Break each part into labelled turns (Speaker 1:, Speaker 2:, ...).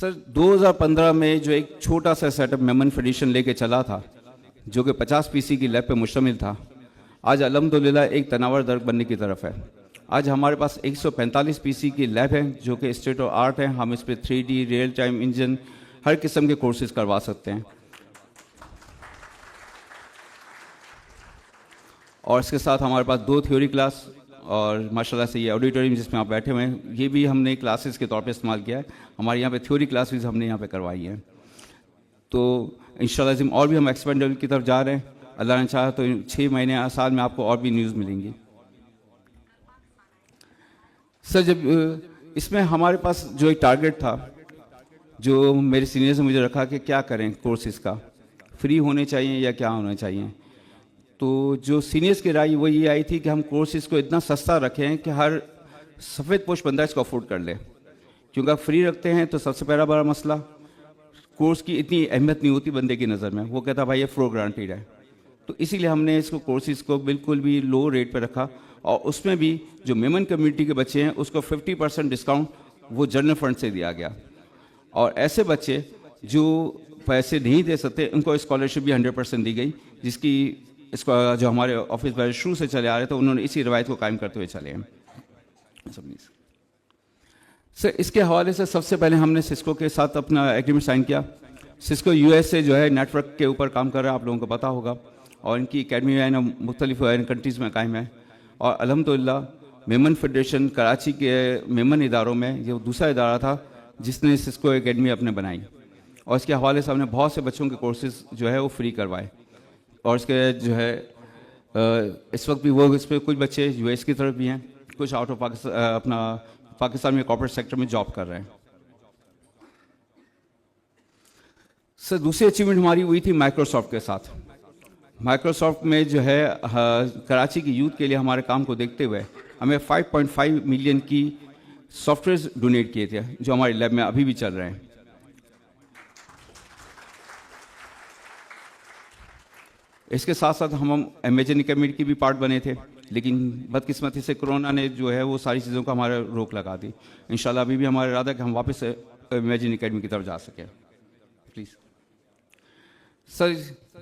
Speaker 1: سر 2015 میں جو ایک چھوٹا سا سیٹ اپ میمن فیڈریشن لے کے چلا تھا جو کہ 50 PC کی لیب پہ مشتمل تھا، آج الحمدللہ ایک تناور در بننے کی طرف ہے۔ آج ہمارے پاس 145 PC کی لیب ہے جو کہ اسٹیٹ آف آرٹ ہے۔ ہم اس پہ 3D ریئل ٹائم انجن ہر قسم کے کورسز کروا سکتے ہیں، اور اس کے ساتھ ہمارے پاس 2 تھیوری کلاس اور ماشاءاللہ سے یہ آڈیٹوریم جس میں آپ بیٹھے ہوئے ہیں یہ بھی ہم نے کلاسز کے طور پہ استعمال کیا ہے۔ ہمارے یہاں پہ تھیوری کلاسز ہم نے یہاں پہ کروائی ہیں، تو انشاءاللہ اور بھی ہم ایکسپینڈ کی طرف جا رہے ہیں۔ اللہ نے چاہا تو 6 مہینے سال میں آپ کو اور بھی نیوز ملیں گی۔ سر جب اس میں ہمارے پاس جو ایک ٹارگیٹ تھا جو میرے سینئرز نے مجھے رکھا کہ کیا کریں، کورسز کا فری ہونے چاہیے یا کیا ہونا چاہیے، تو جو سینئرز کی رائے وہ یہ آئی تھی کہ ہم کورسز کو اتنا سستا رکھیں کہ ہر سفید پوش بندہ اس کو افورڈ کر لے، کیونکہ آپ فری رکھتے ہیں تو سب سے پہلا بڑا مسئلہ کورس کی اتنی اہمیت نہیں ہوتی بندے کی نظر میں، وہ کہتا بھائی یہ فور گرانٹیڈ ہے، تو اسی لیے ہم نے اس کو کورسز کو بالکل بھی لو ریٹ پہ رکھا، اور اس میں بھی جو میمن کمیونٹی کے بچے ہیں اس کو 50% ڈسکاؤنٹ وہ جنرل فنڈ سے دیا گیا، اور ایسے بچے جو پیسے نہیں دے سکتے ان کو اسکالرشپ بھی 100% دی گئی، جس کی اس کا جو ہمارے آفس والے شروع سے چلے آ رہے تھے انہوں نے اسی روایت کو قائم کرتے ہوئے چلے ہیں۔ سر اس کے حوالے سے سب سے پہلے ہم نے سسکو کے ساتھ اپنا ایگریمنٹ سائن کیا۔ سسکو USA جو ہے نیٹ ورک کے اوپر کام کر رہا ہے، آپ لوگوں کو پتہ ہوگا، اور ان کی اکیڈمی ہے نا مختلف کنٹریز میں قائم ہے، اور الحمدللہ میمن فیڈریشن کراچی کے میمن اداروں میں یہ دوسرا ادارہ تھا جس نے سسکو اکیڈمی اپنے بنائی، اور اس کے حوالے سے ہم نے بہت سے بچوں کے کورسز جو ہے وہ فری کروائے، اور اس کے جو ہے اس وقت بھی وہ اس پہ کچھ بچے US کی طرف بھی ہیں، کچھ آؤٹ آف پاکستان اپنا پاکستان میں کارپوریٹ سیکٹر میں جاب کر رہے ہیں۔ سر دوسری اچیومنٹ ہماری ہوئی تھی مائکروسافٹ کے ساتھ۔ مائکروسافٹ میں جو ہے کراچی کی یوتھ کے لیے ہمارے کام کو دیکھتے ہوئے ہمیں 5.5 ملین کی سافٹ ویئرز ڈونیٹ کیے تھے جو ہماری لیب میں ابھی بھی چل رہے ہیں۔ اس کے ساتھ ساتھ ہم امیجن اکیڈمی کی بھی پارٹ بنے تھے، لیکن بدقسمتی سے کرونا نے جو ہے وہ ساری چیزوں کا ہمارا روک لگا دی۔ انشاءاللہ ابھی بھی ہمارا ارادہ ہے کہ ہم واپس امیجن اکیڈمی کی طرف جا سکیں۔ پلیز سر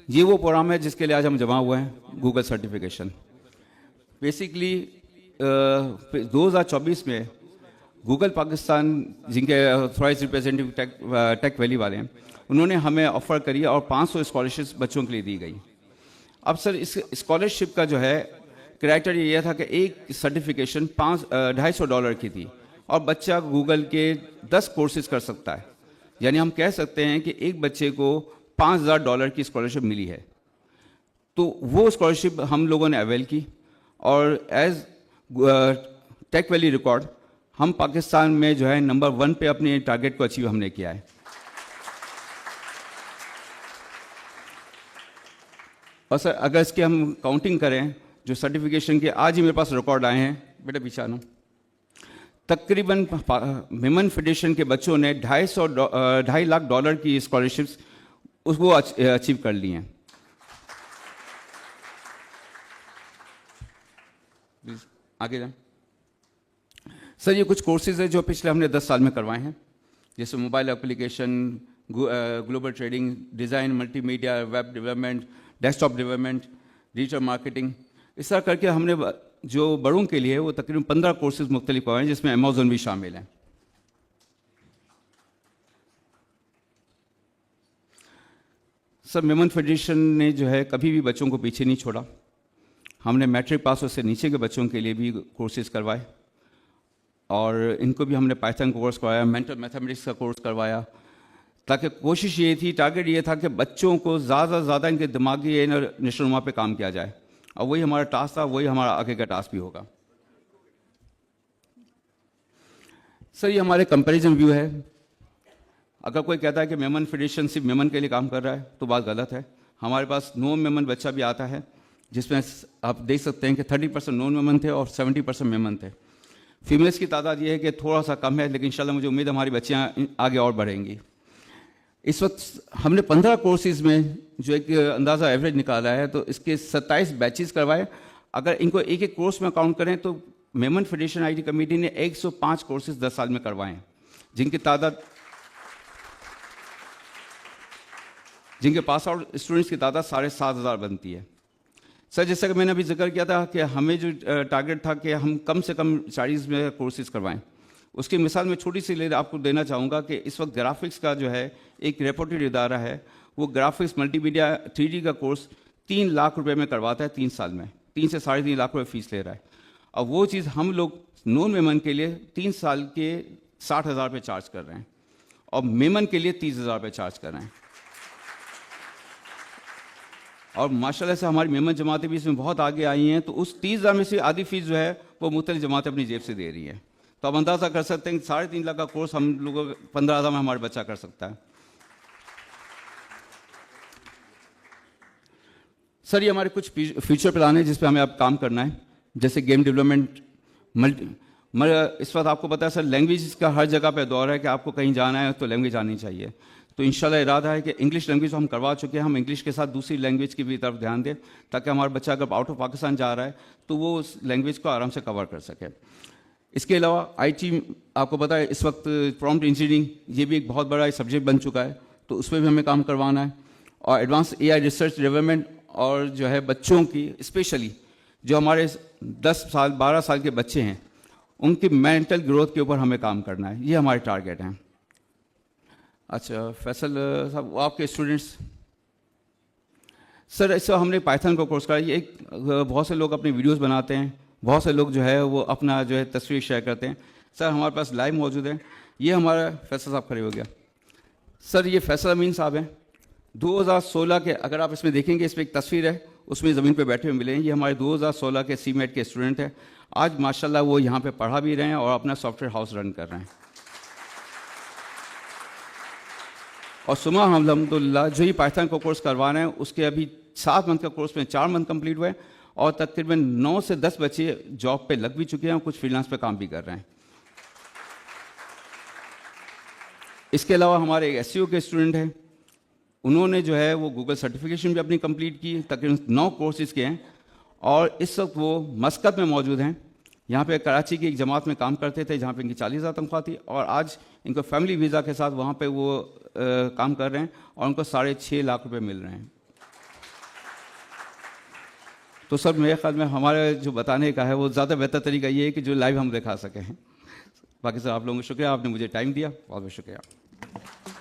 Speaker 1: یہ وہ پروگرام ہے جس کے لیے آج ہم جمع ہوئے ہیں، گوگل سرٹیفکیشن۔ بیسیکلی 2024 میں گوگل پاکستان جن کے تھرائز ریپرزینٹیو ٹیک ویلی والے ہیں انہوں نے ہمیں آفر کری اور 500 اسکالرشپس بچوں کے لیے دی گئی۔ اب سر اس اسکالرشپ کا جو ہے کرائٹیریا یہ تھا کہ ایک سرٹیفکیشن $250 کی تھی، اور بچہ گوگل کے 10 کورسز کر سکتا ہے، یعنی ہم کہہ سکتے ہیں کہ ایک بچے کو $5000 کی اسکالرشپ ملی ہے۔ تو وہ اسکالرشپ ہم لوگوں نے اویل کی، اور ایز ٹیک ویلی ریکارڈ ہم پاکستان میں جو ہے نمبر 1 پہ اپنے ٹارگیٹ کو اچیو ہم نے کیا ہے۔ اور سر اگر اس کی ہم کاؤنٹنگ کریں جو سرٹیفکیشن کے آج ہی میرے پاس ریکارڈ آئے ہیں، بیٹا پیچھے آنا، تقریباً میمن فیڈریشن کے بچوں نے $2.5 لاکھ کی اسکالرشپس اس کو اچیو کر لی ہیں۔ آگے جائیں سر، یہ کچھ کورسز ہیں جو پچھلے ہم نے 10 سال میں کروائے ہیں، جیسے mobile application, global trading, design, multi media, web development, desktop development, digital marketing, اس طرح کر کے ہم نے جو بڑوں کے لیے وہ تقریباً 15 کورسز مختلف ہوئے ہیں جس میں امیزون بھی شامل ہیں۔ سر میمن فیڈریشن نے جو ہے کبھی بھی بچوں کو پیچھے نہیں چھوڑا۔ ہم نے میٹرک پاس سے نیچے کے بچوں کے لیے بھی کورسز کروائے، اور ان کو بھی ہم نے پائتھن کا کورس کروایا، مینٹل میتھمیٹکس کا کورس کروایا، تاکہ کوشش یہ تھی، ٹارگیٹ یہ تھا کہ بچوں کو زیادہ سے زیادہ ان کے دماغی نشو و نما پہ کام کیا جائے، اور وہی ہمارا ٹاسک تھا، وہی ہمارا آگے کا ٹاسک بھی ہوگا۔ سر یہ ہمارے کمپیریزن ویو ہے۔ اگر کوئی کہتا ہے کہ میمن فیڈریشن صرف میمن کے لیے کام کر رہا ہے تو بات غلط ہے۔ ہمارے پاس نون میمن بچہ بھی آتا ہے، جس میں آپ دیکھ سکتے ہیں کہ 30% نون میمن تھے اور 70% میمن تھے۔ فیمیلس کی تعداد یہ ہے کہ تھوڑا سا کم ہے، لیکن انشاءاللہ مجھے امید ہے ہماری بچیاں آگے اور بڑھیں گی۔ اس وقت ہم نے 15 کورسز میں جو ایک اندازہ ایوریج نکالا ہے، تو اس کے 27 بیچز کروائے۔ اگر ان کو ایک ایک کورس میں کاؤنٹ کریں تو میمن فیڈریشن IT کمیٹی نے 105 کورسز 10 سال میں کروائے ہیں، جن کی تعداد جن کے پاس آؤٹ اسٹوڈنٹس کی تعداد 7,500 بنتی ہے. سر جیسا کہ میں نے ابھی ذکر کیا تھا کہ ہمیں جو ٹارگیٹ تھا کہ ہم کم سے کم 40 میں کورسز کروائیں، اس کی مثال میں چھوٹی سی آپ کو دینا چاہوں گا کہ اس وقت گرافکس کا جو ہے ایک ریپوٹیڈ ادارہ ہے، وہ گرافکس ملٹی میڈیا 3D کا کورس 3 لاکھ روپے میں کرواتا ہے 3 سال میں، 3 سے 3.5 لاکھ روپے فیس لے رہا ہے. اور وہ چیز ہم لوگ نون میمن کے لیے 3 سال کے 60,000 روپے چارج کر رہے ہیں اور میمن کے لیے 30,000 روپے چارج کر رہے ہیں. اور ماشاءاللہ سے ہماری میمن جماعتیں بھی اس میں بہت آگے آئی ہیں، تو اس 30,000 میں سے آدھی فیس جو ہے وہ مختلف جماعتیں اپنی جیب سے دے رہی ہیں. تو آپ اندازہ کر سکتے ہیں کہ 3.5 لاکھ کا کورس ہم لوگوں 15,000 میں ہمارا بچہ کر سکتا ہے. سر یہ ہمارے کچھ فیوچر پلان ہیں جس پہ ہمیں اب کام کرنا ہے، جیسے گیم ڈیولپمنٹ. اس وقت آپ کو پتا ہے سر لینگویج کا ہر جگہ پہ دور ہے کہ آپ کو کہیں جانا ہے تو لینگویج آنی چاہیے. تو انشاءاللہ ارادہ ہے کہ انگلش لینگویج ہم کروا چکے ہیں، ہم انگلش کے ساتھ دوسری لینگویج کی بھی طرف دھیان دیں تاکہ ہمارا بچہ اگر آؤٹ آف پاکستان جا رہا ہے تو وہ اس لینگویج کو آرام سے کور کر سکے. اس کے علاوہ IT آپ کو پتہ ہے اس وقت پرومپٹ انجینئرنگ یہ بھی ایک بہت بڑا سبجیکٹ بن چکا ہے، تو اس پہ بھی ہمیں کام کروانا ہے. اور ایڈوانس AI ریسرچ ڈیولپمنٹ اور جو ہے بچوں کی اسپیشلی جو ہمارے 10 سال 12 سال کے بچے ہیں ان کی مینٹل گروتھ کے اوپر ہمیں کام کرنا ہے، یہ ہمارے ٹارگیٹ ہیں. اچھا فیصل صاحب آپ کے اسٹوڈنٹس. سر اس وقت ہم نے پائتھن کا کورس کرا. یہ ایک بہت سے لوگ اپنی ویڈیوز بناتے ہیں، بہت سے لوگ جو ہے وہ اپنا جو ہے تصویر شیئر کرتے ہیں. سر ہمارے پاس لائیو موجود ہے. یہ ہمارا فیصل صاحب کھڑے ہو گیا. سر یہ فیصل امین صاحب ہیں. 2016 کے اگر آپ اس میں دیکھیں گے اس میں ایک تصویر ہے، اس میں زمین پہ بیٹھے ہوئے ملیں. یہ ہمارے 2016 کے CMAT کے اسٹوڈنٹ ہیں. آج ماشاءاللہ وہ یہاں پہ پڑھا بھی رہے ہیں اور اپنا سافٹ ویئر ہاؤس رن کر رہے ہیں. اور سما الحمدللہ جو ہی پائتھن کا کورس کروا رہے ہیں اس کے ابھی 7 منتھ کا کورس میں 4 منتھ کمپلیٹ ہوئے اور تقریباً 9 سے 10 بچے جاب پہ لگ بھی چکے ہیں اور کچھ فری لانس پہ کام بھی کر رہے ہیں. اس کے علاوہ ہمارے SEO کے اسٹوڈنٹ ہیں، انہوں نے جو ہے وہ گوگل سرٹیفکیشن بھی اپنی کمپلیٹ کی، تقریباً 9 کورسز کے ہیں اور اس وقت وہ مسقط میں موجود ہیں. یہاں پہ کراچی کی ایک جماعت میں کام کرتے تھے جہاں پہ ان کی 40,000 تنخواہ تھی اور آج ان کو فیملی ویزا کے ساتھ وہاں پہ وہ کام کر رہے ہیں اور ان کو 6.5 لاکھ روپے مل رہے ہیں. تو سر میرے خیال میں ہمارے جو بتانے کا ہے وہ زیادہ بہتر طریقہ یہ ہے کہ جو لائیو ہم دکھا سکیں. باقی سر آپ لوگوں کو شکریہ، آپ نے مجھے ٹائم دیا، بہت بہت شکریہ.